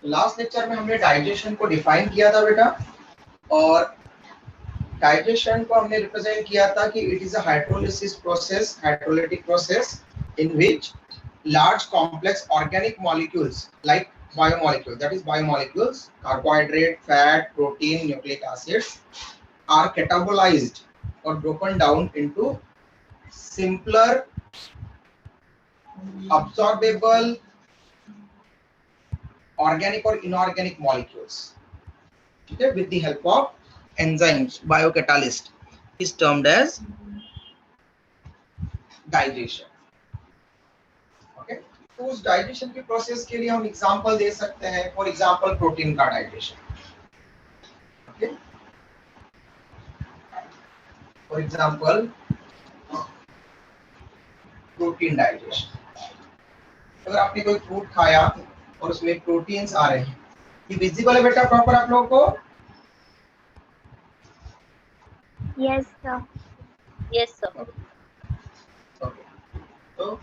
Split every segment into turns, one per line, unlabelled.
Last lecture में हमने digestion को डिफाइन किया था बेटा, और डाइजेशन को हमने रिप्रेजेंट किया था कि it is a hydrolysis process, hydrolytic process in which large complex organic molecules like biomolecules, that is biomolecules, carbohydrate, fat, protein, nucleic acids are catabolized or broken down into simpler absorbable organic or inorganic molecules, okay, with the help of enzymes. Biocatalyst is termed as digestion. Okay, तो उस digestion के process के लिए हम example दे सकते हैं. For example protein का digestion. Okay, for example protein digestion. अगर आपने कोई फ्रूट खाया और उसमें प्रोटीन्स आ रहे हैं, ये विजिबल है बेटा प्रॉपर आप लोगों को?
Yes sir.
Yes sir.
Okay, तो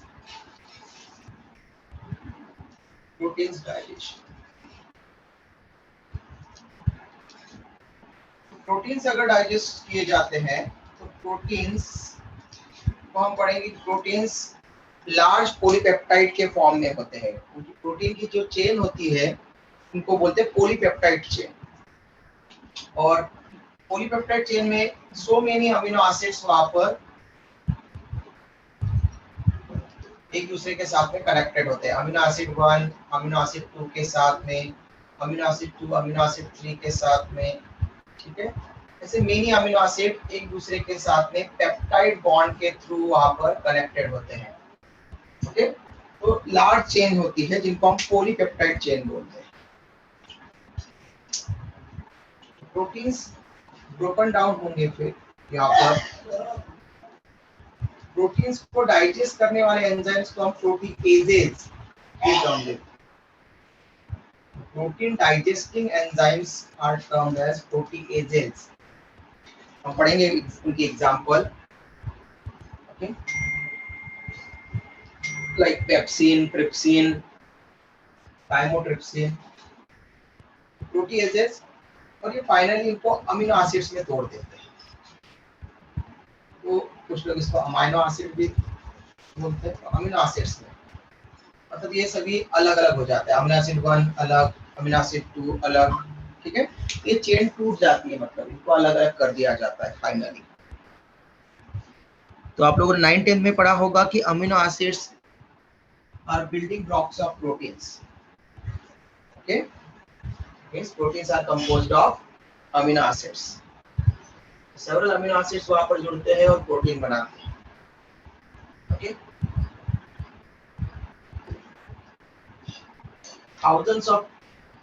प्रोटीन्स डाइजेशन. प्रोटीन्स अगर डाइजेस्ट किए जाते हैं तो प्रोटीन्स को हम पढ़ेंगे. प्रोटीन्स लार्ज पॉलीपेप्टाइड के फॉर्म में होते हैं. उनकी प्रोटीन की जो चेन होती है उनको बोलते हैं पॉलीपेप्टाइड चेन. और पॉलीपेप्टाइड चेन में सो मेनी अमीनो एसिड्स वहां पर एक दूसरे के साथ में कनेक्टेड होते हैं. अमीनो एसिड 1 अमीनो एसिड 2 के साथ में, अमीनो एसिड 2 अमीनो एसिड 3 के साथ में. ठीक है, ऐसे मेनी अमीनो एसिड एक दूसरे के साथ में पेप्टाइड बॉन्ड के थ्रू वहां पर कनेक्टेड होते हैं. ओके, तो लार्ज चेन होती है जिनको हम पॉलीपेप्टाइड चेन बोलते हैं. प्रोटीन्स ब्रोकन डाउन होंगे. फिर यहाँ पर प्रोटीन्स को डाइजेस्ट करने वाले एंजाइम्स को हम प्रोटीएजेज के टर्म देते हैं. Protein digesting enzymes are termed as proteases. हम पढ़ेंगे उनकी example. Okay, like pepsin, trypsin, chymotrypsin, proteases. और ये फाइनली इनको अमीनो एसिड्स में तोड़ देते हैं. तो कुछ लोग इसको अमीनो एसिड भी बोलते हैं. अमीनो एसिड्स में मतलब ये सभी अलग अलग हो जाते हैं. अमीनो एसिड 1 अलग, अमीनो एसिड 2 अलग. ठीक है, ये चेन टूट जाती है, मतलब इनको अलग अलग कर दिया जाता है फाइनली. तो आप लोगों ने 9th 10th में पढ़ा होगा कि amino acids are building blocks of proteins. Okay, means proteins are composed of amino acids. Several amino acids वहां पर जुड़ते हैं और प्रोटीन बनाते हैं. ओके, थाउजेंड्स ऑफ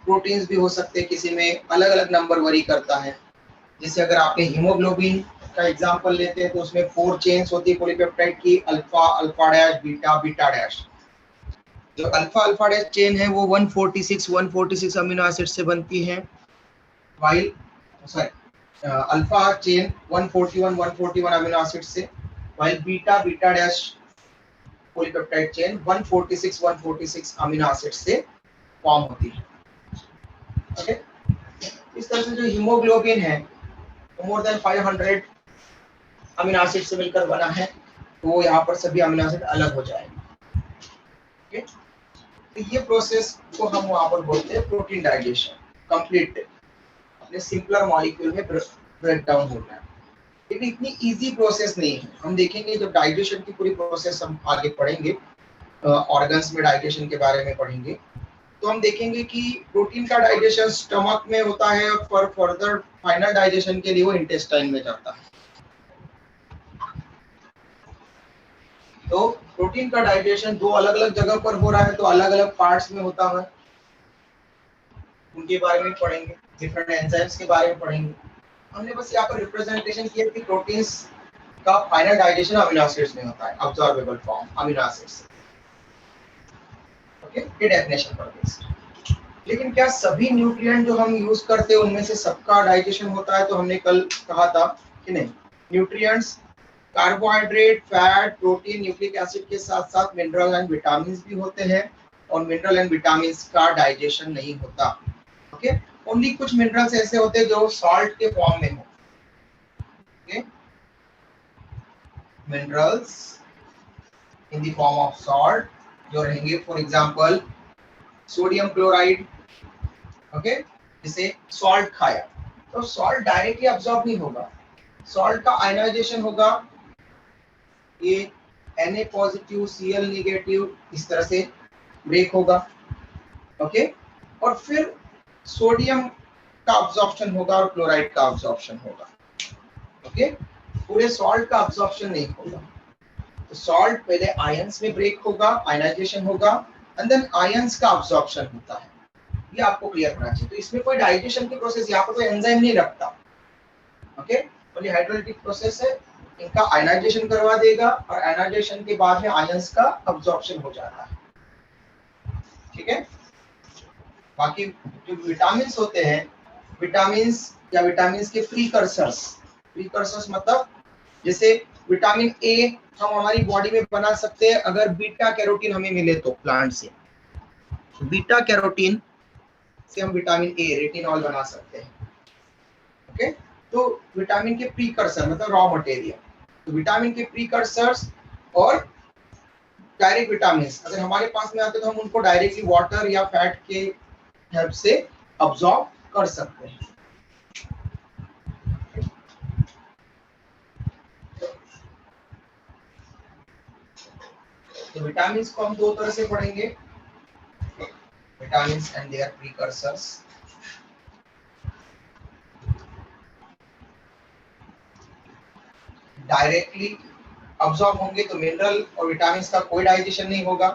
प्रोटीन्स भी हो सकते हैं, किसी में अलग अलग नंबर वरी करता है. जैसे अगर आपने हीमोग्लोबिन का एग्जांपल लेते हैं तो उसमें 4 चेन्स होती है पॉलीपेप्टाइड की. Alpha, alpha dash, beta, beta dash. जो अल्फा अल्फा डैश चेन है वो 146 अमीनो एसिड से बनती है. While alpha chain 141 amino acid से, while beta beta dash polypeptide chain 146 amino acid से फॉर्म होती है. ओके, इस तरह से जो हीमोग्लोबिन है वो मोर देन 500 अमीनो एसिड से मिलकर बना है. तो यहाँ पर सभी अमीनो एसिड अलग हो जाएंगे. ओके, तो ये प्रोसेस को हम वहाँ पर बोलते हैं प्रोटीन डाइजेशन. कंप्लीट अपने सिंपलर मॉलिक्यूल में ब्रेक डाउन होना है. लेकिन इतनी इजी प्रोसेस नहीं है. हम देखेंगे जब डाइजेशन की पूरी प्रोसेस हम आगे पढ़ेंगे, ऑर्गन्स में डाइजेशन के बारे में पढ़ेंगे, तो हम देखेंगे कि प्रोटीन का डाइजेशन स्टमक में होता है और फॉर फर्दर फाइनल डाइजेशन के लिए वो इंटेस्टाइन में जाता है. तो प्रोटीन का डाइजेशन 2 अलग अलग जगह पर हो रहा है, तो अलग अलग पार्ट्स में होता है. उनके बारे में पढ़ेंगे, डिफरेंट एंजाइम्स के बारे में पढ़ेंगे. हमने बस यहाँ पर रिप्रेजेंटेशन किया कि प्रोटीन्स का फाइनल डाइजेशन अमीनो एसिड्स में होता है, अब्सॉर्बेबल फॉर्म अमीनो एसिड्स. ओके, ये डेफिनेशन पर बेस्ड. लेकिन क्या सभी न्यूट्रिएंट जो हम यूज करते हैं उनमें से सबका डाइजेशन होता है? तो हमने कल कहा था कि नहीं. Nutrients carbohydrate, fat, protein, nucleic acid के साथ साथ मिनरल एंड विटामिन्स भी होते हैं. और मिनरल एंड विटामिन का डाइजेशन नहीं होता। ओके, ओनली कुछ मिनरल्स ऐसे होते हैं जो सॉल्ट के फॉर्म में हो। Okay, minerals in the form of salt जो रहेंगे, for example sodium chloride. Okay, जिसे सॉल्ट खाया तो सॉल्ट डायरेक्टली अब्सॉर्ब नहीं होगा, सॉल्ट का आयनाइजेशन होगा, ये Na पॉजिटिव Cl नेगेटिव इस तरह से ब्रेक होगा। ओके, और फिर सोडियम का अब्सॉर्प्शन होगा और क्लोराइड का अब्सॉर्प्शन होगा। ओके, पूरे सॉल्ट का अब्सॉर्प्शन नहीं होगा। तो सॉल्ट पहले आयंस में ब्रेक होगा, आयनाइजेशन होगा, एंड देन आयंस का अब्सॉर्प्शन होता है। ये आपको क्लियर होना चाहिए। तो इसमें कोई डाइजेशन की प्रोसेस, यहाँ पर कोई एंजाइम नहीं लगता। ओके, ओनली हाइड्रोलाइटिक प्रोसेस है, इनका आयनाइजेशन करवा देगा और आयनाइजेशन के बाद में आयंस का अब्सॉर्प्शन हो जाता है। ठीक है, बाकी जो विटामिन्स होते हैं, विटामिन्स या विटामिन्स के प्रीकर्सर्स, प्रीकर्सर्स मतलब जैसे विटामिन ए हम हमारी बॉडी में बना सकते हैं अगर बीटा कैरोटीन हमें मिले तो प्लांट से। बीटा कैरोटीन से हम विटामिन ए रेटिनॉल बना सकते हैं। ओके, तो विटामिन के प्रीकर्सर मतलब रॉ मटेरियल, तो विटामिन के प्रीकर्सर्स और डायरेक्ट विटामिन्स अगर हमारे पास में आते तो हम उनको डायरेक्टली वाटर या फैट के हेल्प से अब्सॉर्ब कर सकते हैं। तो विटामिन्स को हम दो तरह से पढ़ेंगे, vitamins and their precursors. Directly absorb होंगे तो मिनरल और विटामिन्स का कोई डाइजेशन नहीं होगा।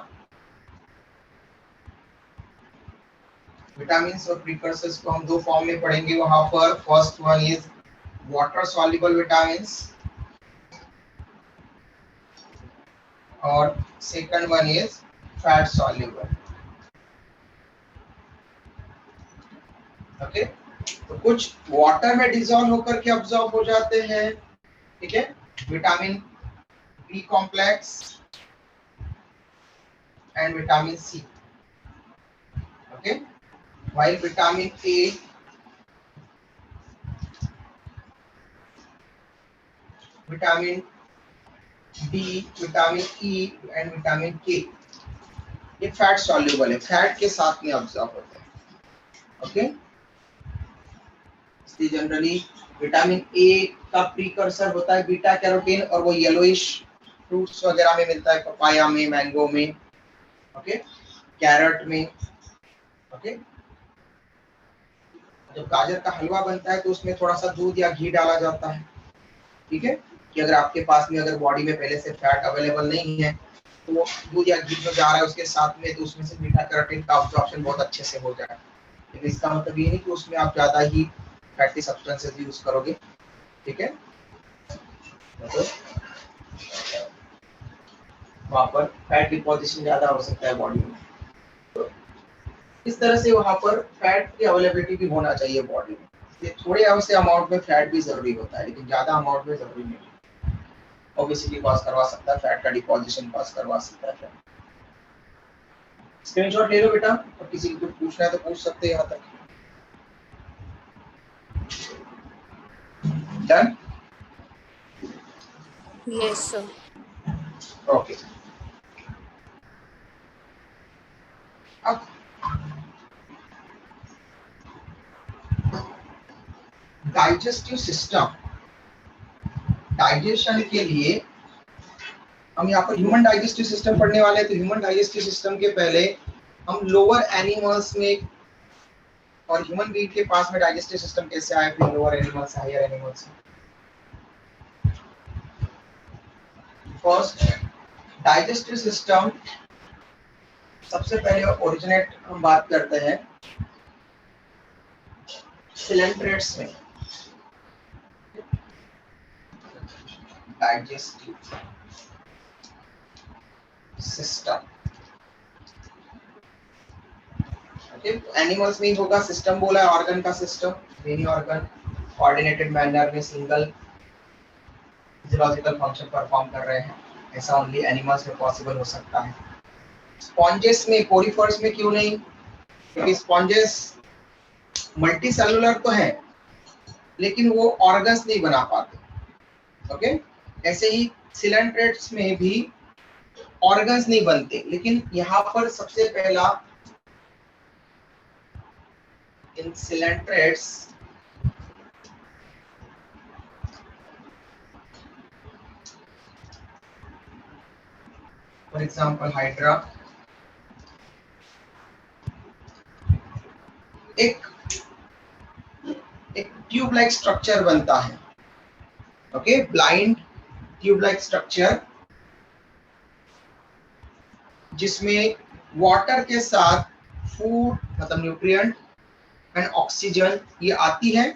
विटामिन्स और प्रीकर्सर्स को हम दो फॉर्म में पढ़ेंगे वहां पर। First one is water soluble vitamins और second one is fat soluble. Okay, तो कुछ वाटर में डिसॉल्व होकर के अब्सॉर्ब हो जाते हैं। ठीक है, vitamin B complex and vitamin C. Okay, while vitamin A, vitamin D, vitamin E and vitamin K ये फैट सॉल्युबल है, फैट के साथ में अब्सॉर्ब होते हैं। ओके, इसलिए जनरली विटामिन ए का प्रीकर्सर होता है बीटा कैरोटीन और वो येलोइश फ्रूट्स वगैरह में मिलता है, पपाया में, मैंगो में, ओके, कैरेट में। ओके, जब गाजर का हलवा बनता है तो उसमें थोड़ा सा दूध या घी डाला जाता है। ठीक है, कि अगर आपके पास में अगर बॉडी में पहले से फैट अवेलेबल नहीं है तो वो दूध या घी जो जा रहा है उसके साथ में, तो उसमें से बीटा कैरोटीन का अब्जॉर्प्शन बहुत अच्छे से हो जाए। लेकिन इसका मतलब ये नहीं कि उसमें आप ज्यादा ही फैटी सब्सटेंसेस यूज करोगे। ठीक है, तो वहां पर फैट डिपोजिशन ज्यादा हो सकता है बॉडी में। तो इस तरह से वहां पर फैट की अवेलेबिलिटी भी होना चाहिए बॉडी में। ये थोड़े से अमाउंट में फैट भी जरूरी होता है, लेकिन ज्यादा अमाउंट में जरूरी नहीं। ओबेसिटी कॉज करवा सकता है, फैट का डिपोजिशन कॉज करवा सकता है। स्क्रीनशॉट ले लो बेटा, और किसी को कुछ पूछना है तो पूछ सकते हैं यहाँ तक। डन?
Yes, sir.
ओके, अब डाइजेस्टिव सिस्टम, डाइजेशन के लिए हम यहाँ पर ह्यूमन डाइजेस्टिव सिस्टम पढ़ने वाले हैं। तो ह्यूमन डाइजेस्टिव सिस्टम के पहले हम लोअर एनिमल्स में और ह्यूमन बीइंग के पास में डाइजेस्टिव सिस्टम कैसे आया, फिर lower animals, higher animals. First digestive system सबसे पहले ओरिजिनेट हम बात करते हैं सिलेंट्रेट्स में। डाइजेस्टिव सिस्टम एनिमल्स में ही होगा। सिस्टम बोला है ऑर्गन का system, many organ coordinated manner में सिंगल फिजियोलॉजिकल फंक्शन परफॉर्म कर रहे हैं, ऐसा ओनली एनिमल्स में पॉसिबल हो सकता है। स्पॉन्जेस में, पोरिफर्स में क्यों नहीं? क्योंकि स्पॉन्जेस मल्टी सेलुलर तो है लेकिन वो ऑर्गन्स नहीं बना पाते। ओके, ऐसे ही सिलेंट्रेट्स में भी ऑर्गन्स नहीं बनते, लेकिन यहाँ पर सबसे पहला इन सिलेंट्रेट्स फॉर एग्जांपल हाइड्रा, एक ट्यूब लाइक स्ट्रक्चर बनता है। Okay, blind tube like structure जिसमें वाटर के साथ फूड मतलब न्यूट्रिएंट एंड ऑक्सीजन ये आती है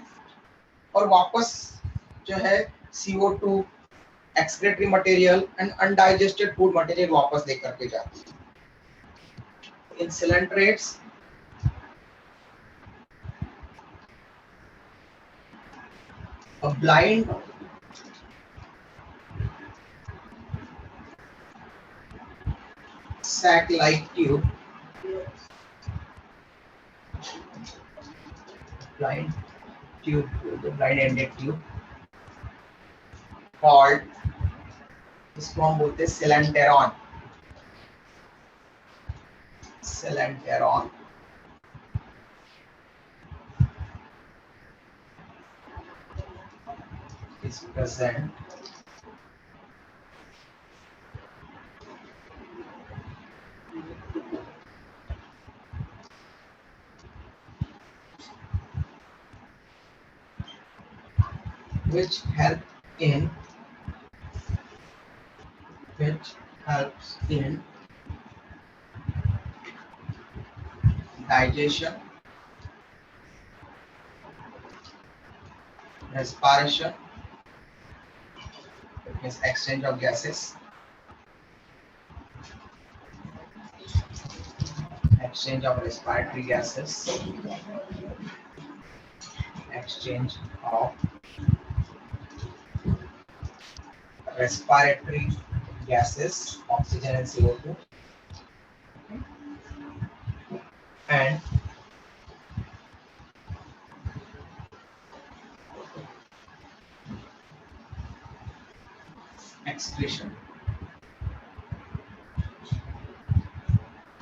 और वापस जो है CO2 excretory material and undigested food material वापस लेकर के जाती है। इन coelenterates a blind sac like tube, blind tube, the blind ended tube called, इसको हम बोलते हैं सिलेंटेरॉन। सिलेंटेरॉन is present which helps in digestion, respiration, it means exchange of gases, exchange of respiratory gases, exchange of respiratory gases, oxygen and CO2, and excretion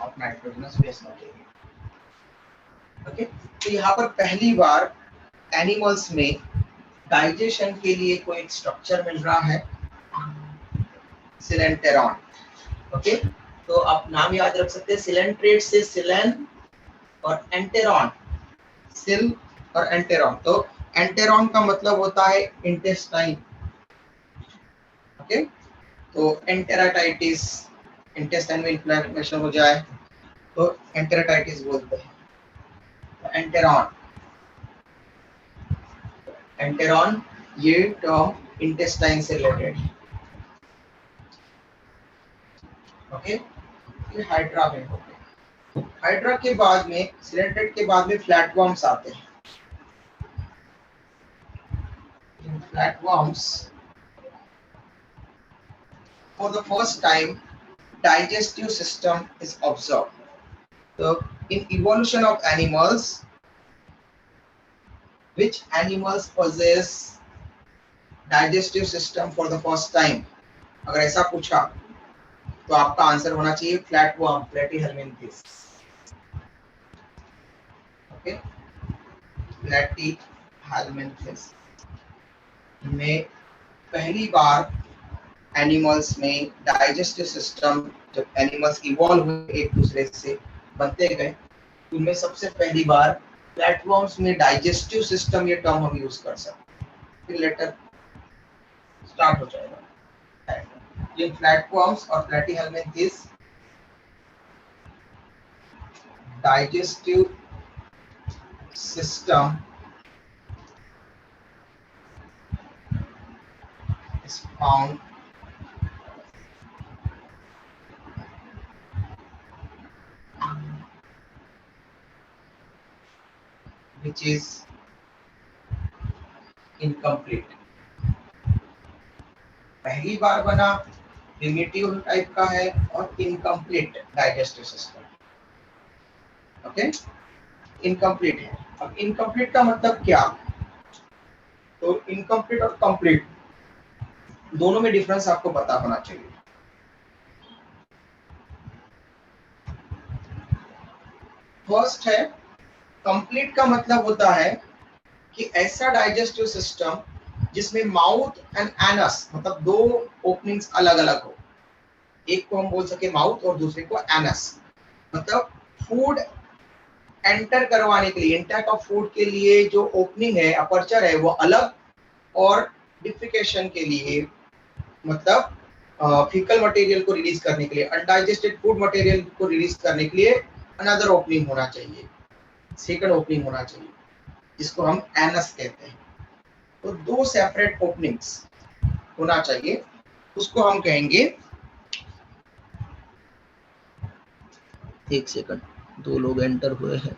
of nitrogenous waste material। Okay, तो यहाँ पर पहली बार animals में digestion के लिए कोई एक structure मिल रहा है, सिलेंटेरॉन। ओके, तो आप नाम याद रख सकते हैं, सिलेंट्रेट से सिलेन और एंटेरॉन, सिल और एंटेरॉन। तो एंटेरॉन का मतलब होता है इंटेस्टाइन। ओके, तो एंटेराटाइटिस, इंटेस्टाइन में इन्फ्लेमेशन हो जाए तो एंटेराटाइटिस बोलते हैं। एंटेरॉन, एंटेरॉन ये टर्म इंटेस्टाइन से रिलेटेड है। ओके, ये हाइड्रा में हो गया। हाइड्रा के बाद में, सिलेंट्रेट के बाद में फ्लैटवर्म्स आते हैं। इन flatworms for the first time digestive system is observed. So in evolution of animals, which animals possess digestive system for the first time? अगर ऐसा पूछा तो आपका आंसर होना चाहिए फ्लैटवर्म, प्लेटीहेलमिन्थिस। ओके, प्लेटीहेलमिन्थिस में पहली बार एनिमल्स में डाइजेस्टिव सिस्टम, जब एनिमल्स इवॉल्व हुए एक दूसरे से बनते गए, उनमें सबसे पहली बार प्लेटवर्म्स में डाइजेस्टिव सिस्टम ये टर्म हम यूज कर सकते हैं। फिर लेटर स्टार्ट हो जाएगा। ये प्लेटवर्म्स और platyhelminthes digestive system is found which is incomplete। पहली बार बना प्रिमिटिव टाइप का है और incomplete digestive system. Okay, incomplete है। अब इनकम्प्लीट का मतलब क्या? तो इनकम्प्लीट और कंप्लीट दोनों में डिफरेंस आपको पता होना चाहिए। फर्स्ट है, कंप्लीट का मतलब होता है कि ऐसा डाइजेस्टिव सिस्टम जिसमें माउथ एंड एनस मतलब दो ओपनिंग्स अलग अलग हो। एक को हम बोल सके माउथ और दूसरे को एनस, मतलब फूड एंटर करवाने के लिए, इंटेक ऑफ फूड के लिए जो ओपनिंग है, अपर्चर है, वो अलग, और डिफिकेशन के लिए मतलब फीकल मटेरियल को रिलीज करने के लिए, अनडाइजेस्टेड फूड मटेरियल को रिलीज करने के लिए अनदर ओपनिंग होना चाहिए, सेकंड ओपनिंग होना चाहिए, जिसको हम एनस कहते हैं। तो दो सेपरेट ओपनिंग्स होना चाहिए, उसको हम कहेंगे, एक सेकंड, दो लोग एंटर हुए हैं।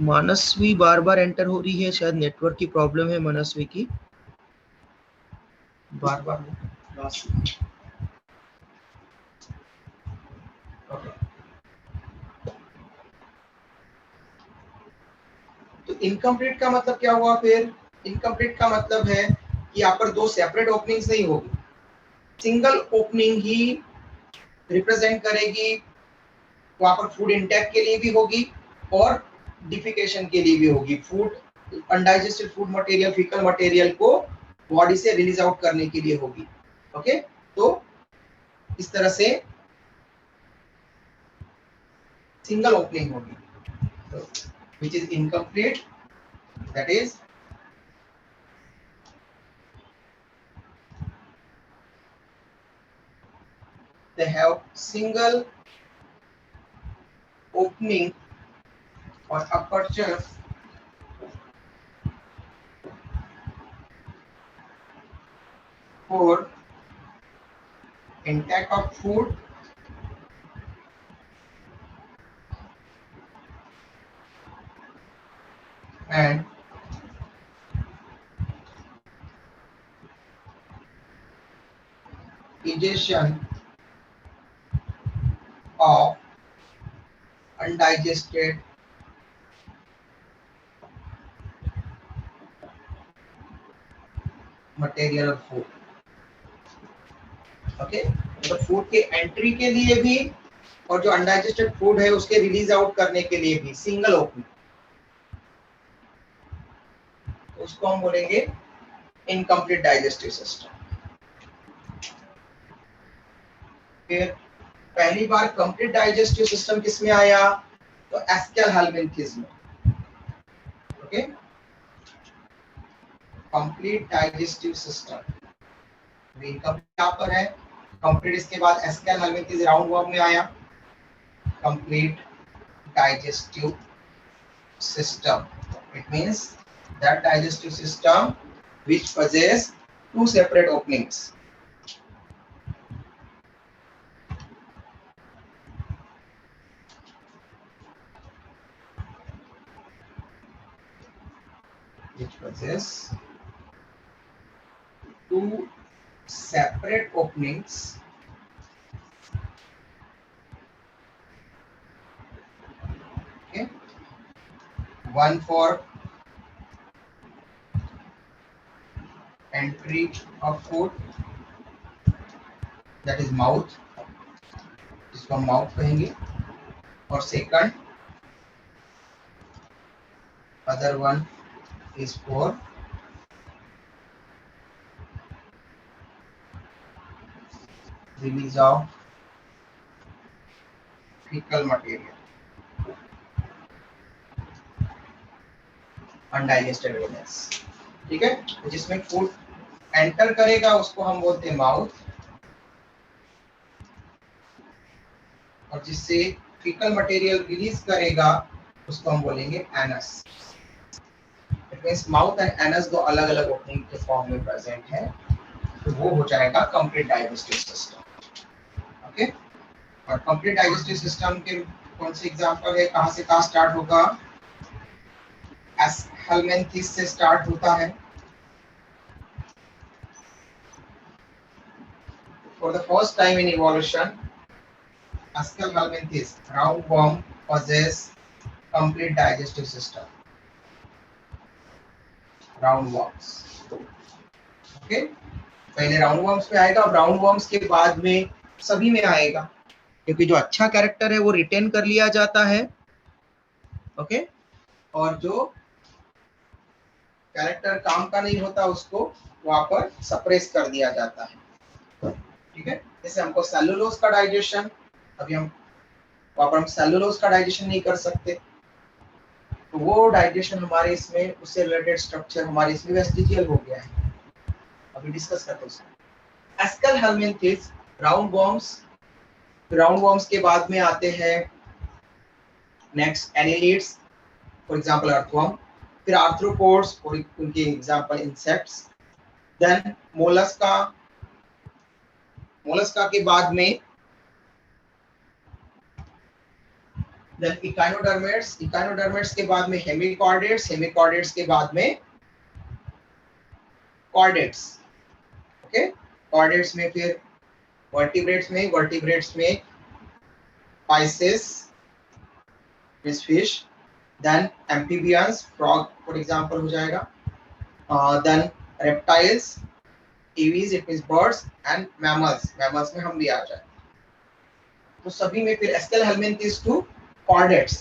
मनस्वी बार बार एंटर हो रही है, शायद नेटवर्क की प्रॉब्लम है मनस्वी की, बार बार। तो इनकम्प्लीट का मतलब क्या हुआ? फिर इनकम्प्लीट का मतलब है कि यहाँ पर दो सेपरेट ओपनिंग्स नहीं होगी, सिंगल ओपनिंग ही रिप्रेजेंट करेगी। वहां पर फूड इंटेक के लिए भी होगी और डिफिकेशन के लिए भी होगी। Food undigested food material, faecal material को बॉडी से रिलीज आउट करने के लिए होगी। ओके, तो इस तरह से सिंगल ओपनिंग होगी, which is incomplete, that is they have single opening or aperture for intake of food and digestion of undigested material of food. Okay, मतलब फूड के एंट्री के लिए भी और जो अनडाइजेस्टेड फूड है उसके रिलीज आउट करने के लिए भी सिंगल ओपनिंग, उसको हम बोलेंगे इनकम्प्लीट डाइजेस्टिव सिस्टम। फिर पहली बार कंप्लीट डाइजेस्टिव सिस्टम किसमें आया? तो एस्केल-हेलमिंथिस में। Okay, complete digestive system incomplete यहाँ पर है, कंप्लीट इसके बाद एस्केल-हेलमिंथिस राउंड वर्म में आया। Complete digestive system, it means that digestive system which possess two separate openings. Which possess two separate openings okay, one for entry of food, that is mouth, इसको हम mouth कहेंगे, और second other one is for release of fecal material, undigested organs। ठीक है, तो जिसमें food enter करेगा उसको हम बोलते हैं माउथ, और जिससे फीकल मटेरियल रिलीज करेगा उसको हम बोलेंगे anus. It means mouth and anus दो अलग अलग ओपनिंग के फॉर्म में प्रेजेंट है, तो वो हो जाएगा कंप्लीट डाइजेस्टिव सिस्टम। ओके, और कंप्लीट डाइजेस्टिव सिस्टम के कौन से एग्जांपल है, कहां से कहां स्टार्ट होगा? हेलमिंथिस से स्टार्ट होता है, For the first time in evolution, Ascalhelminthes, roundworm, possess complete digestive system. Roundworms. Okay, पहले राउंडवर्म्स पे आएगा, अब राउंडवर्म्स के बाद में सभी में आएगा, क्योंकि जो अच्छा कैरेक्टर है वो रिटेन कर लिया जाता है, ओके, और जो कैरेक्टर काम का नहीं होता उसको वहां पर सप्रेस कर दिया जाता है, ठीक है। जैसे हमको सेलुलोज का डाइजेशन, अभी हम वहां पर हम सेलुलोज का डाइजेशन नहीं कर सकते, तो वो डाइजेशन हमारे इसमें उससे रिलेटेड स्ट्रक्चर हमारे इसमें वेस्टिजियल हो गया है, अभी डिस्कस करते हैं। Ascalhelminthes, राउंडवर्म्स के बाद में आते हैं next annelids, for example earthworm, फिर आर्थ्रोपोड्स और उनके एग्जांपल इंसेक्ट्स, देन मोलस्का के बाद में देन इकाइनोडर्मेट्स के बाद में हेमिकॉर्डेट्स के बाद में कॉर्डेट्स, ओके। कॉर्डेट्स में फिर वर्टिब्रेट्स में pisces, fish, then amphibians, frog for example हो जाएगा, then reptiles, aves it means birds, and mammals में हम भी आ जाए, तो सभी में फिर Ascalhelminthes टू कॉर्डेट्स,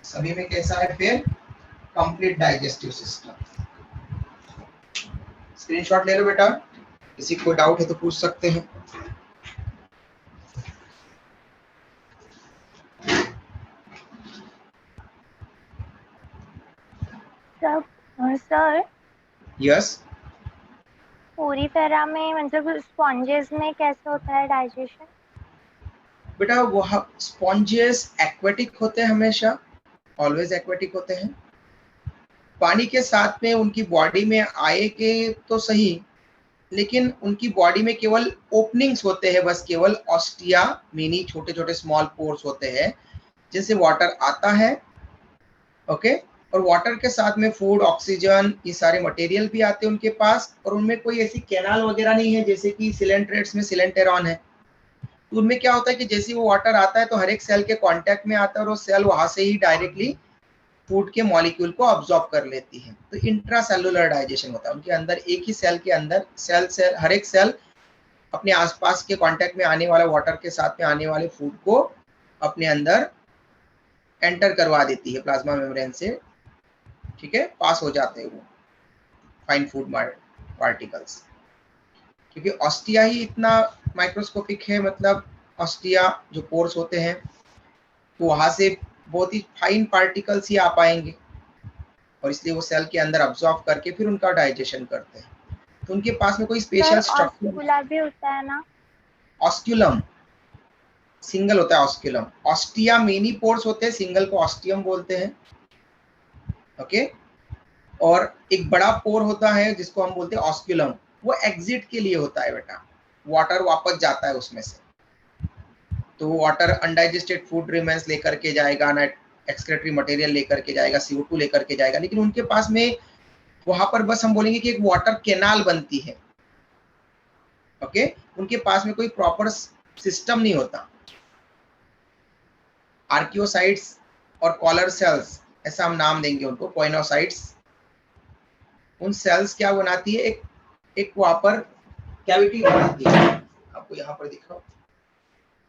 सभी में कैसा है फिर कंप्लीट डाइजेस्टिव सिस्टम। स्क्रीनशॉट ले लो बेटा, किसी को डाउट है तो पूछ सकते हैं।
सर
यस,
पूरी तरह में मतलब स्पॉन्जेस में कैसे होता है डाइजेशन?
बेटा वो स्पॉन्जेस एक्वेटिक होते हैं, हमेशा ऑलवेज एक्वेटिक होते हैं, पानी के साथ में उनकी बॉडी में आएंगे तो सही, लेकिन उनकी बॉडी में केवल ओपनिंग्स होते हैं, बस केवल ऑस्टिया मिनी छोटे छोटे स्मॉल पोर्स होते हैं जिससे वाटर आता है, ओके, और वाटर के साथ में फूड, ऑक्सीजन, ये सारे मटेरियल भी आते हैं उनके पास, और उनमें कोई ऐसी कैनाल वगैरह नहीं है जैसे कि सिलेंट्रेट्स में सिलेंटेरॉन है। तो उनमें क्या होता है कि जैसे वो वाटर आता है तो हर एक सेल के कांटेक्ट में आता है और वो सेल वहां से ही डायरेक्टली फूड के मॉलिक्यूल को अब्सॉर्ब कर लेती है, तो इंट्रासेलुलर डाइजेशन होता है। उनके अंदर एक ही सेल के अंदर सेल हर एक सेल अपने आसपास के कांटेक्ट में आने वाला वाटर के साथ में आने वाले फूड को अपने अंदर एंटर करवा देती है प्लाज्मा मेम्ब्रेन से, ठीक है, पास हो जाते हैं वो फाइन फूड पार्टिकल्स, क्योंकि ऑस्टिया ही इतना माइक्रोस्कोपिक है, मतलब ऑस्टिया जो पोर्स होते हैं तो वहां से बहुत ही फाइन पार्टिकल्स ही आ पाएंगे, और इसलिए वो सेल के अंदर अब्सॉर्ब करके फिर उनका डाइजेशन करते हैं, तो उनके पास में कोई स्पेशल स्ट्रक्चर
भी होता है ना,
ऑस्क्यूलम सिंगल होता है, ऑस्क्यूलम, ऑस्टिया मेनी पोर्स होते हैं, सिंगल को ऑस्टियम बोलते हैं, ओके, और एक बड़ा पोर होता है जिसको हम बोलते हैं ऑस्क्यूलम, वो एग्जिट के लिए होता है बेटा, वाटर वापस जाता है उसमें से, तो वाटर अनडाइजेस्टेड फूड रिमेन्स लेकर के जाएगा ना, एक्सक्रेटरी मटेरियल लेकर के जाएगा, CO2 लेकर के जाएगा, लेकिन उनके पास में वहां पर बस हम बोलेंगे कि एक वाटर कैनाल बनती है, ओके, उनके पास में कोई प्रॉपर सिस्टम नहीं होता। आर्कियोसाइट्स और कॉलर सेल्स, ऐसा हम नाम देंगे उनको, कोइनोसाइट्स, उन सेल्स क्या बनाती है, एक वहां पर कैविटी बनाती है, आपको यहाँ पर दिख रहा हो,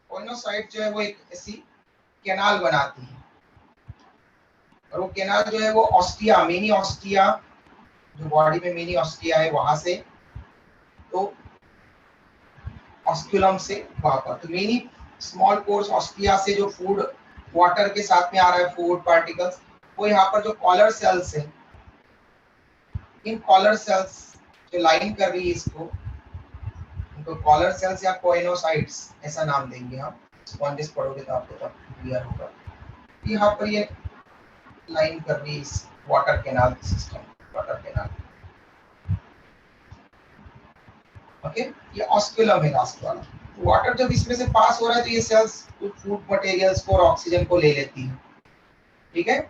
कोइनोसाइट जो है वो एक ऐसी कैनाल बनाती है, और वो कैनाल जो है वो ऑस्टिया, मिनी ऑस्टिया, जो बॉडी में मिनी ऑस्टिया है वहां से, तो ऑस्क्यूलम से वहां पर, तो मिनी स्मॉल पोर्स ऑस्टिया से जो फूड वाटर के साथ में आ रहा है, फूड पार्टिकल्स, वो यहाँ पर जो कॉलर सेल्स है, इन कॉलर सेल्स जो लाइन कर रही है इसको, उनको कॉलर सेल्स या कोइनोसाइट्स ऐसा नाम देंगे हम, स्पॉन्जेस पढ़ोगे तो आपको तब क्लियर होगा। यहाँ पर ये लाइन कर रही है इस water canal system, water canal, okay, ये ऑस्क्यूलम है लास्ट वाला। वाटर जब इसमें से पास हो रहा है तो ये सेल्स फूड मटेरियल्स को और ऑक्सीजन को ले लेती है, ठीक है,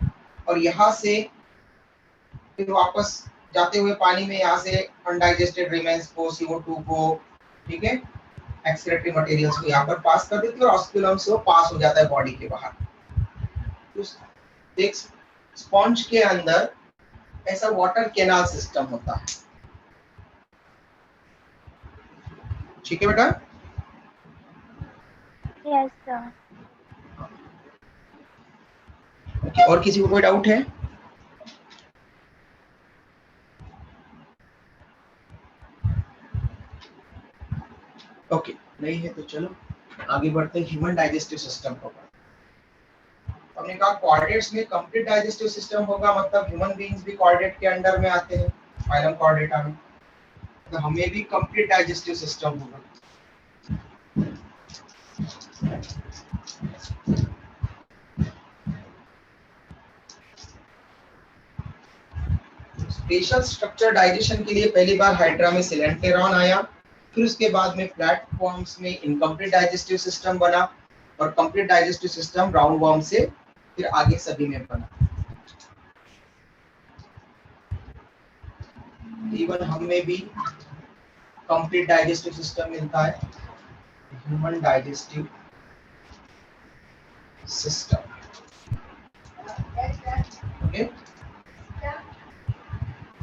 और यहाँ से फिर वापस जाते हुए पानी में यहाँ से अनडाइजेस्टेड रिमेन्स को, CO2 को, ठीक है, एक्सक्रीटरी मटेरियल्स को यहाँ पर पास कर देती है और ऑस्क्यूलम से वो पास हो जाता है बॉडी के बाहर। तो एक स्पॉन्ज के अंदर ऐसा वाटर कैनाल सिस्टम होता है, ठीक है बेटा?
Yes sir.
और किसी को कोई डाउट है? ओके, नहीं है तो चलो आगे बढ़ते हैं ह्यूमन डाइजेस्टिव सिस्टम को। हमने कहा कॉर्डेट्स में कंप्लीट डाइजेस्टिव सिस्टम होगा, मतलब ह्यूमन बीइंग्स भी कॉर्डेट के अंडर में आते हैं, फाइलम कॉर्डेटा में, तो हमें भी कंप्लीट डाइजेस्टिव सिस्टम होगा। स्पेशल स्ट्रक्चर डाइजेशन के लिए पहली बार हाइड्रा में सिलेंटेरॉन आया, फिर उसके बाद में प्लेटफॉर्म्स में इनकम्प्लीट डाइजेस्टिव सिस्टम बना, और complete digestive system round warm से फिर आगे सभी में बना। इवन हम में भी कंप्लीट डाइजेस्टिव सिस्टम मिलता है, ह्यूमन डाइजेस्टिव सिस्टम। ओके,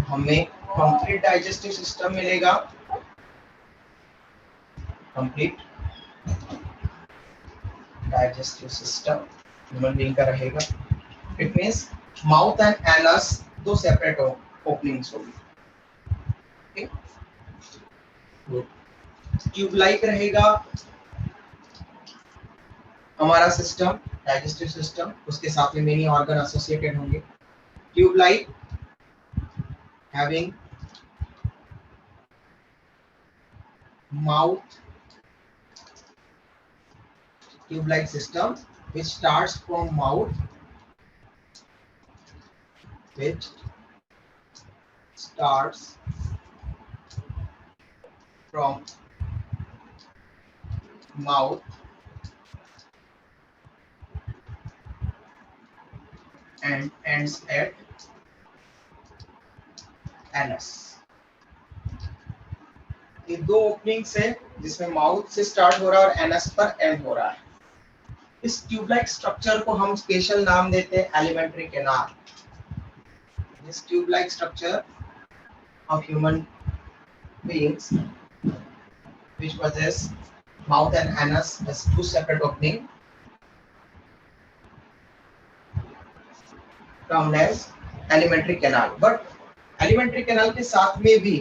हमें कंप्लीट डाइजेस्टिव सिस्टम मिलेगा, complete digestive system human being का रहेगा। It means mouth and anus दो सेपरेट ओपनिंग्स होगी, ट्यूब लाइक रहेगा हमारा सिस्टम, डाइजेस्टिव सिस्टम, उसके साथ में मेनी ऑर्गन एसोसिएटेड होंगे। Tube like having mouth, tube like system which starts from mouth, which starts from mouth and ends at anus। ये दो ओपनिंग्स है जिसमें माउथ से स्टार्ट हो रहा है और एनस पर एंड हो रहा है। इस ट्यूबलाइक स्ट्रक्चर को हम स्पेशल नाम देते हैं alimentary canal. This tubelike structure of human beings which possess mouth and anus as two separate opening termed as alimentary canal। but alimentary canal के साथ में भी,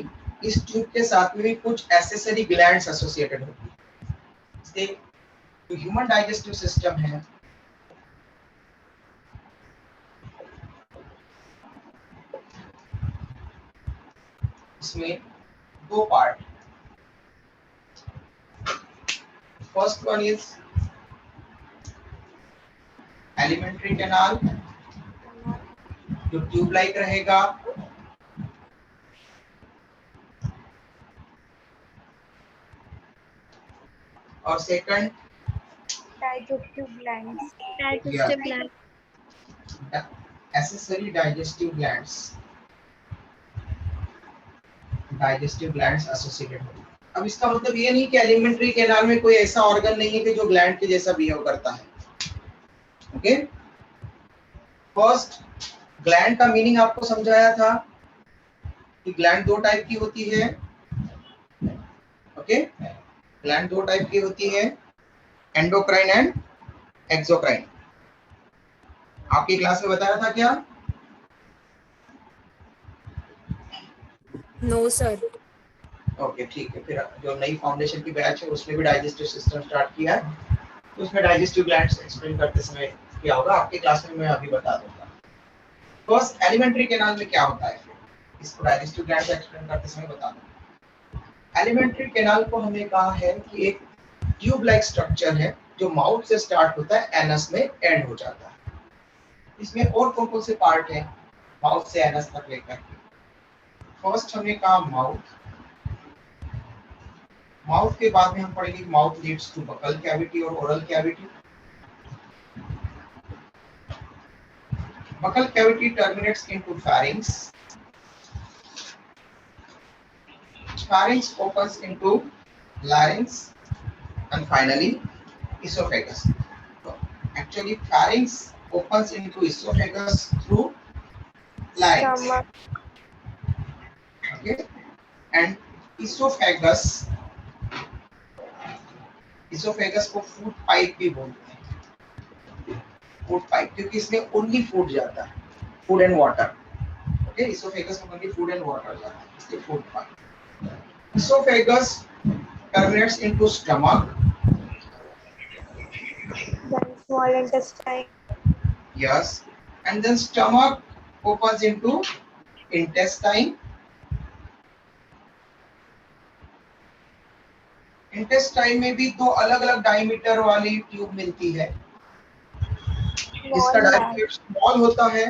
इस ट्यूब के साथ में भी कुछ एसेसरी ग्लैंड्स एसोसिएटेड होती है। इससे जो ह्यूमन डाइजेस्टिव सिस्टम है इसमें दो part, first one is alimentary canal जो ट्यूब लाइक रहेगा, और second
digestive glands.
Accessory digestive glands, digestive glands associated होगी। अब इसका मतलब ये नहीं कि एलिमेंट्री कैनाल में कोई ऐसा ऑर्गन नहीं है कि जो ग्लैंड के जैसा बिहेव करता है। ओके, फर्स्ट ग्लैंड का मीनिंग आपको समझाया था कि ग्लैंड दो टाइप की होती है। ओके, ग्लैंड दो टाइप की होती है, एंडोक्राइन एंड एक्सोक्राइन। आपकी क्लास में बताया था क्या?
No sir.
ओके ठीक है, फिर जो नई फाउंडेशन की बैच है उसमें भी डाइजेस्टिव सिस्टम स्टार्ट किया है, तो उसमें डाइजेस्टिव ग्लैंड्स एक्सप्लेन करते समय क्या होगा आपके क्लास में मैं अभी बता दूंगा। फर्स्ट एलिमेंट्री कैनाल में क्या होता है, इसको डाइजेस्टिव ग्लैंड्स एक्सप्लेन करते समय बता दूंगा। एलिमेंट्री कैनाल को हमने कहा है कि एक ट्यूब लाइक स्ट्रक्चर है जो माउथ से स्टार्ट होता है, एनस में एंड हो जाता है। इसमें और कौन से पार्ट है माउथ से एनस तक लेकर के? फर्स्ट हमने कहा माउथ, माउथ के बाद में हम पढ़ेंगे mouth leads to buccal cavity और oral cavity. Buccal cavity terminates into pharynx pharynx opens into larynx and finally esophagus. So actually pharynx opens into esophagus through larynx.
Stomach.
Okay, and esophagus को food pipe भी बोलते हैं, food pipe, क्योंकि इसमें only food जाता है, food and water. Okay, esophagus में only food and water जाता है, इसलिए food pipe. esophagus terminates into stomach.
Then small intestine.
Yes, and then stomach opens into intestine. Intestine में भी दो अलग अलग डायमीटर वाली ट्यूब मिलती है. इसका डायमीटर स्मॉल होता है,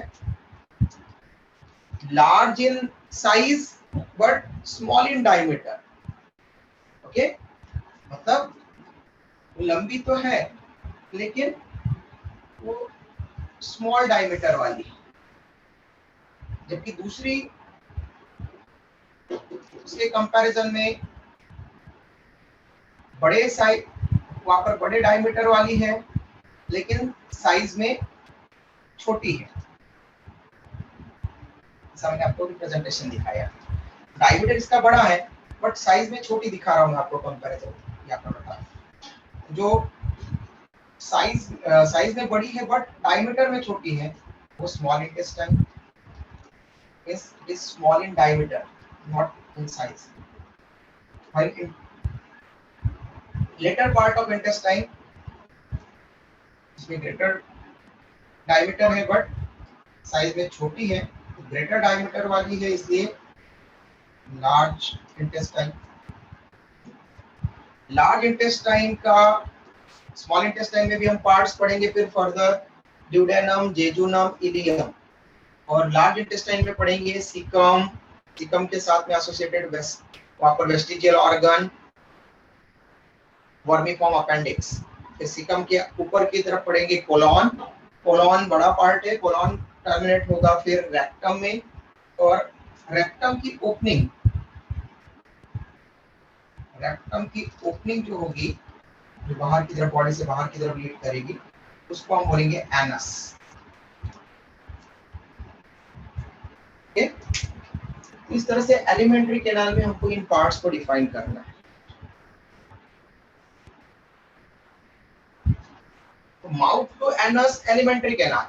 large in size but small in diameter. Okay, मतलब लंबी तो है लेकिन वो स्मॉल डायमीटर वाली, जबकि दूसरी उसके कंपैरिजन में बड़े साइज, वहां पर बड़े डायमीटर वाली है लेकिन साइज में छोटी है. जैसा मैंने आपको रिप्रेजेंटेशन दिखाया, डायमीटर इसका बड़ा है बट साइज में छोटी दिखा रहा हूं मैं आपको कंपैरिजन. ये आपने बताया जो साइज में बड़ी है बट डायमीटर में छोटी है, वो small intestine. It is small in diameter, not in size. while in later part of intestine इसमें ग्रेटर डायमीटर है बट साइज में छोटी है, तो ग्रेटर डायमीटर वाली है इसलिए लार्ज इंटेस्टाइन. लार्ज इंटेस्टाइन का, स्मॉल इंटेस्टाइन में भी हम पार्ट्स पढ़ेंगे फिर फर्दर, ड्यूडेनम, जेजुनम, इलियम, और लार्ज इंटेस्टाइन में पढ़ेंगे सीकम, सीकम के साथ में एसोसिएटेड वहां पर वेस्टिजियल ऑर्गन, वर्मीफॉर्म अपेंडिक्स. फिर सीकम के ऊपर की तरफ पढ़ेंगे कोलॉन, कोलॉन बड़ा पार्ट है, कोलॉन टर्मिनेट होगा फिर रेक्टम में, और रेक्टम की ओपनिंग, रेक्टम की ओपनिंग जो होगी, जो बाहर की तरफ, बॉडी से बाहर की तरफ लीड करेगी, उसको हम बोलेंगे एनस. इस तरह से एलिमेंट्री कैनाल में हमको इन पार्ट्स को डिफाइन करना है. तो mouth to anus alimentary canal,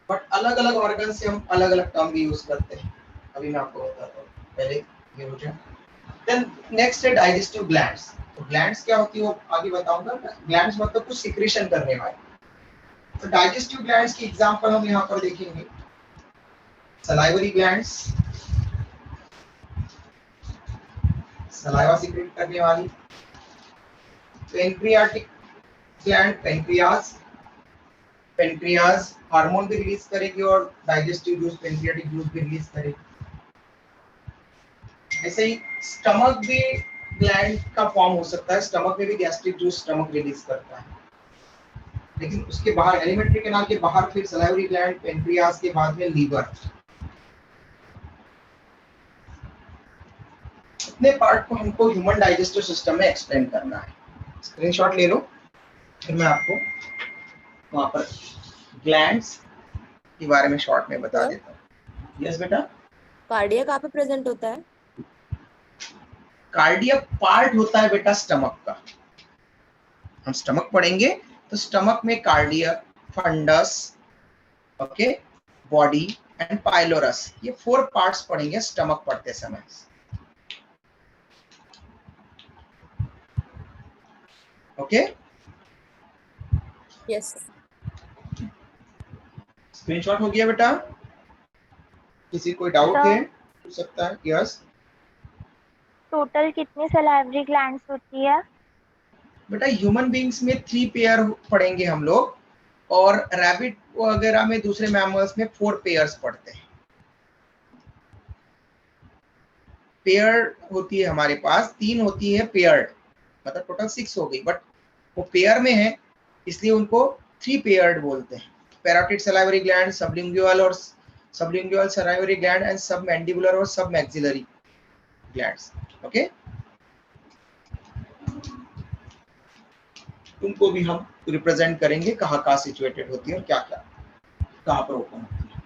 but अलग अलग ऑर्गन से हम अलग अलग टर्म भी यूज करते हैं, अभी मैं आपको बताता हूँ. पहले ये हो जाए. देन नेक्स्ट है डाइजेस्टिव ग्लैंड्स. तो ग्लैंड्स क्या होती है वो आगे बताऊंगा. ग्लैंड्स मतलब कुछ सिक्रीशन करने वाले. तो डाइजेस्टिव ग्लैंड्स की एग्जांपल हम यहाँ पर देखेंगे. सलाइवरी ग्लैंड्स, सलाइवा सिक्रेट करने वाली. Pancreatic gland, pancreas, pancreas hormone भी रिलीज करेगी और डाइजेस्टिव जूस, पेनक्रियाटिक जूस भी रिलीज करेगी. ऐसे ही स्टमक भी ग्लैंड का फॉर्म हो सकता है. स्टमक में भी गैस्ट्रिक जूस स्टमक रिलीज करता है, लेकिन उसके बाहर एलिमेंट्री कैनाल के बाहर फिर सलाइवरी ग्लैंड, पेनक्रियाज के बाद में लीवर. इतने पार्ट को हमको ह्यूमन डाइजेस्टिव सिस्टम में एक्सप्लेन करना है. स्क्रीनशॉट ले लो, फिर मैं आपको वहां पर ग्लैंड्स के बारे में शॉर्ट में बता देता हूँ. यस बेटा.
कार्डिया कहाँ पे प्रेजेंट होता है?
कार्डियक पार्ट होता है बेटा स्टमक का. हम स्टमक पढ़ेंगे तो स्टमक में cardiac, fundus, okay, body and pylorus, ये 4 पार्ट्स पढ़ेंगे स्टमक पढ़ते समय. Okay,
yes.
स्क्रीनशॉट हो गया बेटा? किसी कोई डाउट है पूछ सकता है. यस.
टोटल कितनी सलाइवरी ग्लैंड्स होती है?
बेटा ह्यूमन बीइंग्स में 3 पेयर पढ़ेंगे हम लोग, और रैबिट वगैरह में, दूसरे मैमल्स में 4 पेयर्स पढ़ते हैं. पेयर होती है हमारे पास, 3 होती है पेयर्ड, मतलब टोटल 6 हो गई, बट वो पेयर में है इसलिए उनको 3 पेयर्ड बोलते हैं. पैराटिड सलाइवरी ग्लैंड, सबलिंगुअल और सबलिंगुअल सलाइवरी ग्लैंड एंड सब मैंडिबुलर और सब मैक्सिलरी ग्लैंड्स। ओके, उनको भी हम रिप्रेजेंट करेंगे कहाँ सिचुएटेड होती है और क्या क्या कहाँ पर ओपन होती है।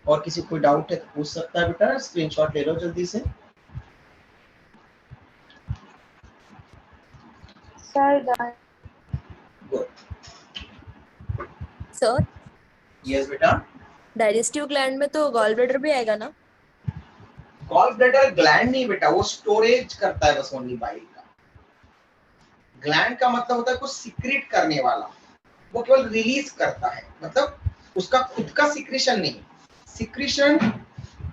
और किसी कोई डाउट है तो पूछ सकता है बेटा, स्क्रीनशॉट ले लो जल्दी से।
Sir done.
Good.
Sir
yes बेटा।
डाइजेस्टिव ग्लैंड में तो गॉल ब्लैडर भी आएगा ना?
गॉल ब्लैडर ग्लैंड नहीं बेटा, वो स्टोरेज करता है बस ओनली बाइल का। ग्लैंड का मतलब होता है कुछ सीक्रेट करने वाला, वो केवल रिलीज करता है, मतलब उसका खुद का सिक्रेशन नहीं। सिक्रेशन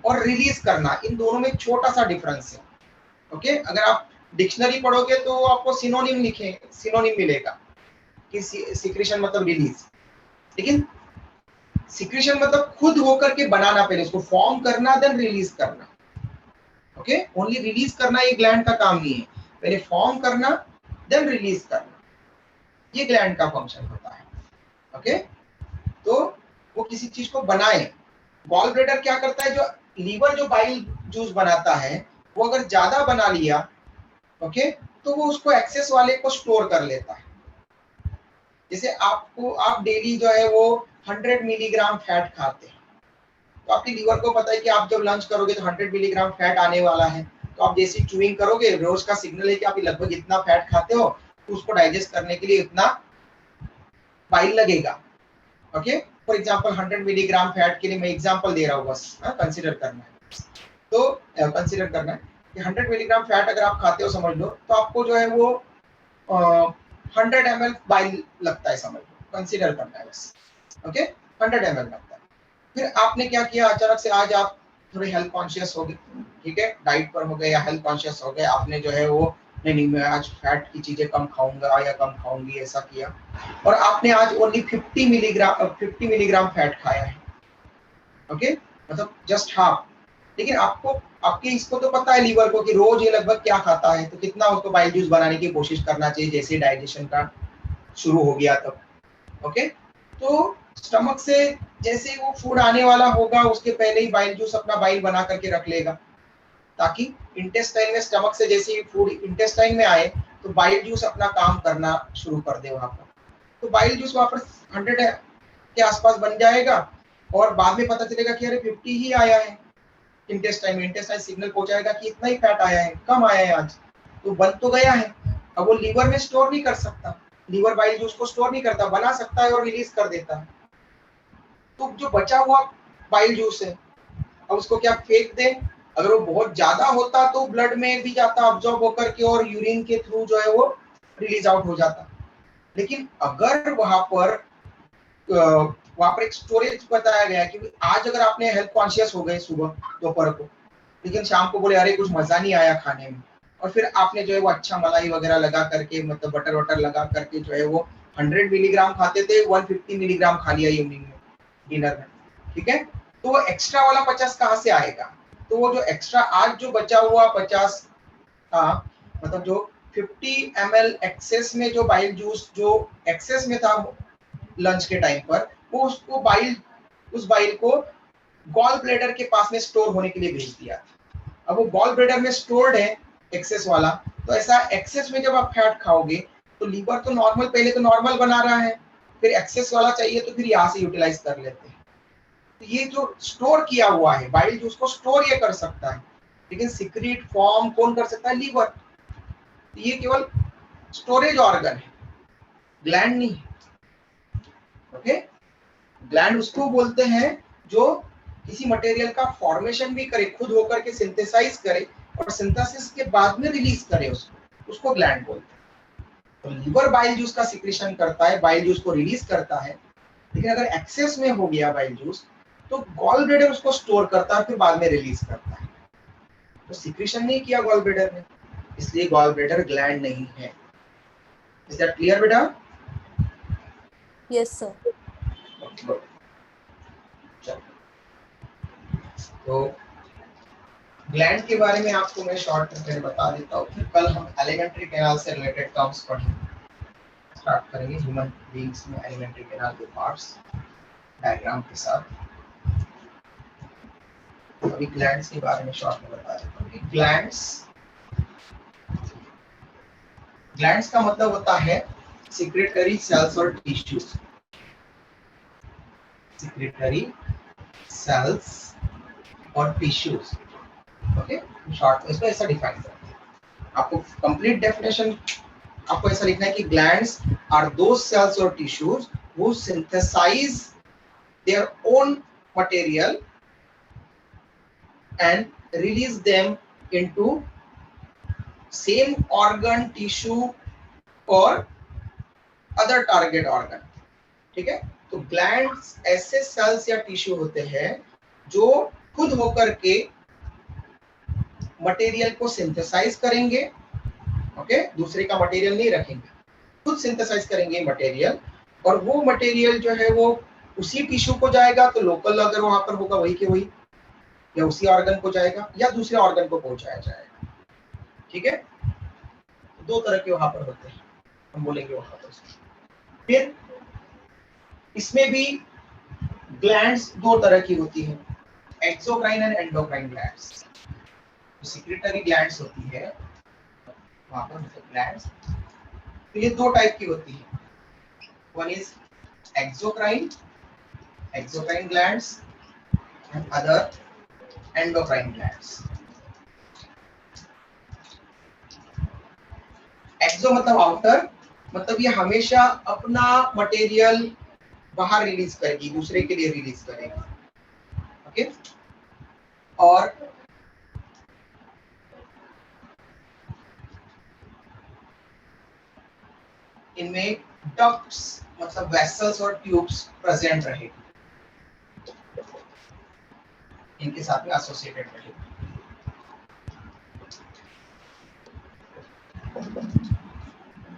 और रिलीज करना, इन दोनों में छोटा सा डिफरेंस है। ओके, अगर आप डिक्शनरी पढ़ोगे तो आपको सिनोनिम मिलेगा कि सिक्रेशन मतलब रिलीज, लेकिन सिक्रेशन मतलब खुद होकर के बनाना, पहले उसको फॉर्म करना देन रिलीज करना। ओके, ओनली रिलीज करना ये ग्लैंड का काम नहीं है, पहले फॉर्म करना देन रिलीज करना, ये ग्लैंड का फंक्शन होता है। ओके, तो वो किसी चीज को बनाए। गॉल ब्लैडर क्या करता है, जो लीवर जो बाइल जूस बनाता है वो अगर ज्यादा बना लिया, ओके, तो वो उसको एक्सेस वाले को स्टोर कर लेता है। जैसे आप डेली जो है वो 100 मिलीग्राम फैट खाते हैं, तो आपके लीवर को पता है कि आप जब लंच करोगे तो 100 मिलीग्राम फैट आने वाला है, तो आप जैसी च्यूइंग करोगे, रोज का सिग्नल है कि आप लगभग इतना फैट खाते हो, तो उसको डाइजेस्ट करने के लिए इतना बाइल लगेगा। Okay, for example 100 milligram fat के लिए मैं एग्जांपल दे रहा हूँ, बस कंसीडर करना है। तो कंसीडर करना है कि 100 मिलीग्राम फैट अगर आप खाते हो समझ लो, तो आपको जो है वो 100 ml बाइल लगता है, समझ लो, कंसीडर करना है बस। ओके, 100 ml लगता है। फिर आपने क्या किया, अचानक से आज आप थोड़े हेल्थ कॉन्शियस हो गए, ठीक है, डाइट पर हो गए या हेल्थ कॉन्शियस हो गए, आपने जो है वो नहीं मैं आज फैट की चीजें कम खाऊंगा या कम खाऊंगी, ऐसा किया, और आपने आज ओनली 50 मिलीग्राम फैट खाया है। ओके, मतलब जस्ट हाफ। लेकिन आपके इसको तो पता है लीवर को कि रोज ये लगभग क्या खाता है, तो कितना उसको बाइल जूस बनाने की कोशिश करना चाहिए जैसे डाइजेशन का शुरू हो गया तब। ओके, तो स्टमक से जैसे ही वो फूड आने वाला होगा उसके पहले ही बाइल जूस अपना बाइल बना करके रख लेगा, ताकि इंटेस्टाइन में, स्टमक से जैसे ही फूड इंटेस्टाइन में आए तो बाइल जूस अपना काम करना शुरू कर दे वहां पर। तो बाइल जूस वहां पर 100 के आसपास बन जाएगा, और बाद में पता चलेगा कि अरे 50 ही आया है इंटेस्टाइन में। इंटेस्टाइन सिग्नल पहुंचाएगा कि इतना ही फैट आया है, कम आया है आज, तो बन तो गया है। अब वो लीवर में स्टोर नहीं कर सकता, लीवर बाइल जूस को स्टोर नहीं करता, बना सकता है और रिलीज कर देता है। तो जो बचा हुआ बाइल जूस है, अब उसको क्या फेंक दे, अगर वो बहुत ज्यादा होता तो ब्लड में भी जाता अब्जॉर्ब होकर के और यूरिन के थ्रू जो है वो रिलीज आउट हो जाता। लेकिन अगर वहां पर एक स्टोरेज बताया गया कि आज अगर आपने हेल्थ कॉन्शियस हो गए सुबह दोपहर को, लेकिन शाम को बोले अरे कुछ मजा नहीं आया खाने में, और फिर आपने जो है वो अच्छा मलाई वगैरह लगा करके, मतलब बटर वटर लगा करके जो है वो 100 मिलीग्राम खाते थे, 150 मिलीग्राम खा लिया इवनिंग में डिनर में, ठीक है, तो वो एक्स्ट्रा वाला 50 कहाँ से आएगा? तो वो जो एक्स्ट्रा आज जो बचा हुआ 50 था, मतलब जो 50 ml एक्सेस में जो बाइल जूस जो एक्सेस में था लंच के टाइम पर, वो उस बाइल को गॉल ब्लैडर के पास में स्टोर होने के लिए भेज दिया। अब वो गॉल ब्लैडर में स्टोर्ड है एक्सेस वाला, तो ऐसा एक्सेस में जब आप फैट खाओगे तो लीवर तो नॉर्मल, पहले तो नॉर्मल बना रहा है, फिर एक्सेस वाला चाहिए तो फिर यहाँ से यूटिलाइज कर लेते हैं। तो ये जो स्टोर किया हुआ है बाइल जूस को स्टोर ये कर सकता है, लेकिन सीक्रेट फॉर्म कौन कर सकता है? लीवर। ये केवल स्टोरेज ऑर्गन है, ग्लैंड नहीं है। ओके, ग्लैंड उसको बोलते हैं जो किसी मटेरियल का फॉर्मेशन भी करे, खुद होकर के सिंथेसाइज करे और सिंथेसिस के बाद में रिलीज करे, उसको ग्लैंड बोलते हैं। तो लीवर बाइल जूस का सिक्रेशन करता है, बाइल जूस को रिलीज करता है, लेकिन अगर एक्सेस में हो गया बाइल जूस तो गॉल ब्लैडर उसको स्टोर करता है, फिर बाद में रिलीज करता है। तो सिक्रेशन नहीं किया गॉल ब्लैडर ने, इसलिए गॉल ब्लैडर ग्लैंड नहीं है। इज दैट क्लियर बेटा?
Yes sir.
तो ग्लैंड के बारे में आपको मैं शॉर्ट में बता देता हूँ, फिर कल हम एलिमेंट्री कैनाल से रिलेटेड टर्म्स स्टार्ट करेंगे, ह्यूमन बीइंग्स में एलिमेंट्री कैनाल के पार्ट्स। डायग्राम के साथ। अभी ग्लैंड्स के बारे में शॉर्ट में बता देता हूँ। ग्लैंड्स का मतलब होता है सिक्रेटरी सेल्स और टिश्यूज। सिक्रेटरी सेल्स और टिश्यूज, ओके। शॉर्ट में इसको ऐसा डिफाइन करते हैं। आपको कंप्लीट डेफिनेशन आपको ऐसा लिखना है कि ग्लैंड्स आर दोज सेल्स और tissues who synthesize their own material and release them into same organ, tissue or other target organ। ठीक है, तो ग्लैंड्स ऐसे सेल्स या टिश्यू होते हैं जो खुद होकर के मटेरियल को सिंथेसाइज करेंगे, ओके, दूसरे का मटेरियल नहीं रखेंगे, खुद सिंथेसाइज करेंगे मटेरियल, और वो मटेरियल जो है वो उसी टिश्यू को जाएगा, तो लोकल अगर वहां पर होगा वही के वही, या उसी ऑर्गन को जाएगा या दूसरे ऑर्गन को पहुंचाया जाएगा। ठीक है, दो तरह के वहां पर होते हैं, हम बोलेंगे वहां पर। फिर इसमें भी ग्लैंड्स दो तरह की होती है, एक्सोक्राइन एंड एंडोक्राइन ग्लैंड्स। तो सिक्रेटरी ग्लैंड्स होती है वहां पर ग्लैंड्स, तो ये दो टाइप की होती है। One is exocrine glands and other endocrine glands. Exo मतलब आउटर, मतलब ये हमेशा अपना मटेरियल बाहर रिलीज करेगी, दूसरे के लिए रिलीज करेगी, ओके। और इनमें डक्ट्स मतलब वेसल्स और ट्यूब्स प्रेजेंट रहेगी, इनके साथ में एसोसिएटेड रहेगी।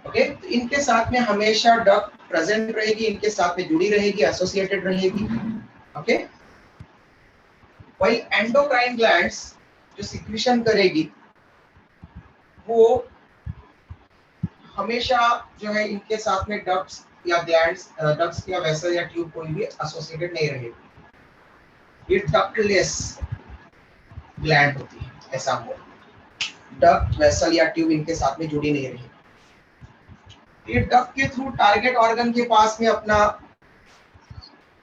ओके, तो इनके साथ में हमेशा डक्ट प्रेजेंट रहेगी, इनके साथ में जुड़ी रहेगी, एसोसिएटेड रहेगी, ओके। वही एंडोक्राइन ग्लैंड्स जो सिक्रीशन करेगी वो हमेशा जो है इनके साथ में डक्ट्स या ग्लैंड्स, डक्ट्स या वेसल या ट्यूब कोई भी एसोसिएटेड नहीं रहेगी। ये डक्टलेस ग्लैंड होती है, ऐसा बोल, डक्ट वेसल या ट्यूब इनके साथ में जुड़ी नहीं रहेगी। ये डक्ट के थ्रू टारगेट ऑर्गन के पास में अपना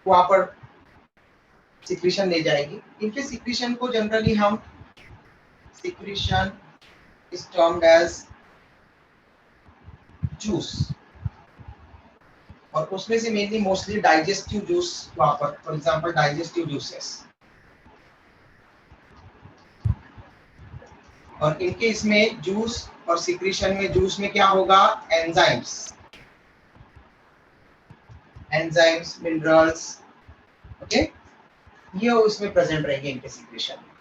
वहां पर सिक्रीशन ले जाएगी। इनके सिक्रीशन को जनरली हम secretion is termed as juice, और उसमें से मेनली मोस्टली डाइजेस्टिव जूस वहां पर, फॉर एग्जांपल डाइजेस्टिव जूसेस, और इनके इसमें जूस और सिक्रीशन में, जूस में क्या होगा, एंजाइम्स, मिनरल्स, ओके, ये उसमें प्रेजेंट रहेंगे इनके सिक्रीशन में।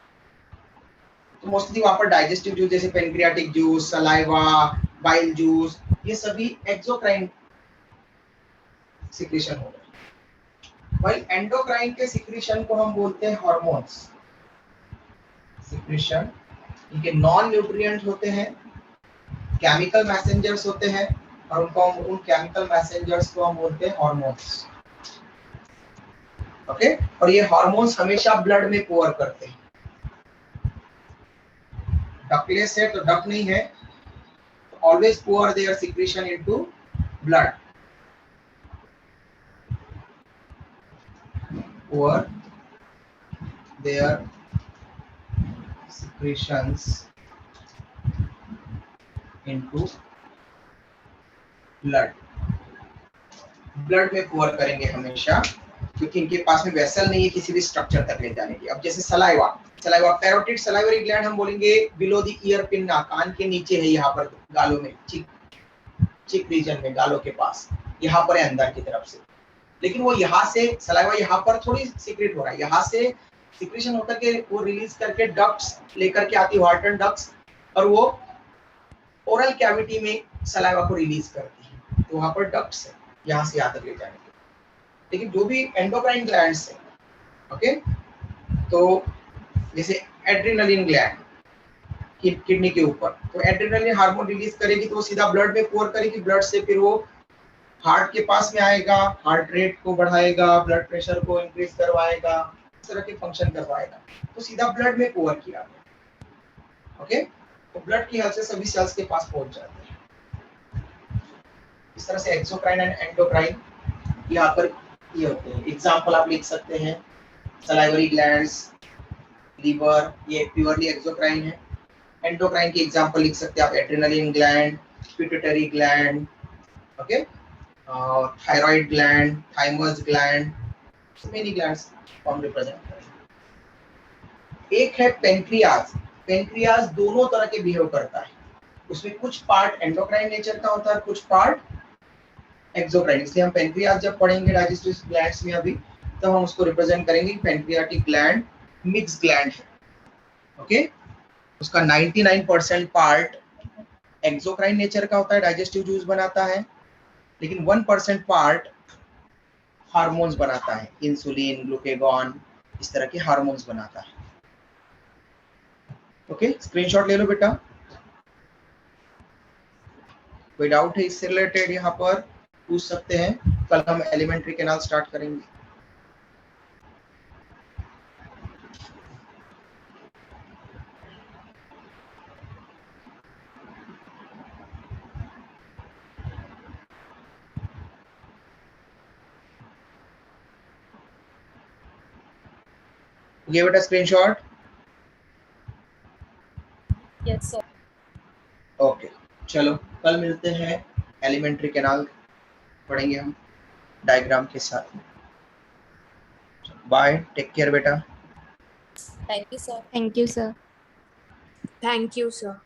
तो मोस्टली वहां पर डाइजेस्टिव जूस जैसे pancreatic juice, saliva, bile juice, ये सभी एक्सोक्राइन सिक्रीशन हो गए। वही एंडोक्राइन के सिक्रीशन को हम बोलते हैं हार्मोन्स सिक्रीशन। इनके नॉन न्यूट्रिएंट होते हैं, केमिकल मैसेंजर्स होते हैं, और उन केमिकल मैसेंजर्स को हम बोलते हैं हार्मोन्स, ओके। और ये हार्मोन्स हमेशा ब्लड में पोर करते हैं। डक्टलेस है तो डक्ट नहीं है, तो always pour their secretion into blood, pour their secretions into blood। Blood में पोर करेंगे हमेशा, क्योंकि इनके पास में वेसल नहीं है किसी भी स्ट्रक्चर तक ले जाने की। अब जैसे सलाइवा, पैरोटिड सलाइवरी ग्लैंड हम बोलेंगे बिलो द ईयर पिन्ना, कान के नीचे है, यहाँ पर गालों में, चिक रीजन में, गालों के पास, यहाँ पर है अंदर की तरफ से। लेकिन वो यहाँ से सलाइवा यहाँ पर थोड़ी सीक्रेट हो रहा है, यहाँ से सिक्रीशन होकर के वो रिलीज करके डक्ट्स लेकर के आती है, वार्टन डक्ट्स, और वो ओरल कैविटी में सलाइवा को रिलीज करती है, तो वहां पर डक्ट्स है यहाँ से यहाँ तक ले जाने के। लेकिन जो भी एंडोक्राइन ग्लैंड्स है, ओके, तो जैसे एड्रेनलिन ग्लैंड किडनी के ऊपर, तो एड्रेनलिन हार्मोन रिलीज करेगी तो वो सीधा ब्लड में पोर करेगी, ब्लड से फिर वो हार्ट के पास में आएगा, हार्ट रेट को बढ़ाएगा, ब्लड प्रेशर को इंक्रीज करवाएगा, इस तरह के फंक्शन करवाएगा। तो सीधा ब्लड में कवर किया गया। ओके, तो ब्लड की हेल्प से सभी सेल्स के पास पहुंच जाते हैं। इस तरह से एक्सोक्राइन एंड एंडोक्राइन यहाँ पर ये होते हैं। एग्जाम्पल आप लिख सकते हैं, सलाइवरी ग्लैंड्स, लीवर, ये प्योरली एक्सोक्राइन है। एंडोक्राइन की एग्जाम्पल लिख सकते हैं आप, adrenaline gland, pituitary gland, okay, thyroid gland, thymus gland, many glands हम रिप्रेजेंट करेंगे। एक है पेनक्रियाज। पेनक्रियाज दोनों तरह के बिहेव करता है, उसमें कुछ पार्ट एंडोक्राइन नेचर का होता है, कुछ पार्ट एक्सोक्राइन। इसलिए हम पेनक्रियाज जब पढ़ेंगे डाइजेस्टिव ग्लैंड्स में अभी, तब हम उसको रिप्रेजेंट करेंगे। पेनक्रियाटिक ग्लैंड मिक्स ग्लैंड है, ओके। उसका 99% पार्ट एक्सोक्राइन नेचर का होता है, डाइजेस्टिव जूस बनाता है, लेकिन 1% पार्ट हार्मोन्स बनाता है, इंसुलिन, ग्लूकेगॉन, इस तरह के हार्मोन्स बनाता है। ओके, स्क्रीनशॉट ले लो बेटा। कोई डाउट है इससे रिलेटेड यहाँ पर पूछ सकते हैं। कल हम एलिमेंट्री कैनाल स्टार्ट करेंगे। ये बेटा स्क्रीनशॉट।
Yes sir.
ओके, चलो कल मिलते हैं। एलिमेंट्री कैनाल पढ़ेंगे हम डायग्राम के साथ। बाय, टेक केयर बेटा।
Thank you sir.
Thank you sir.
Thank you sir.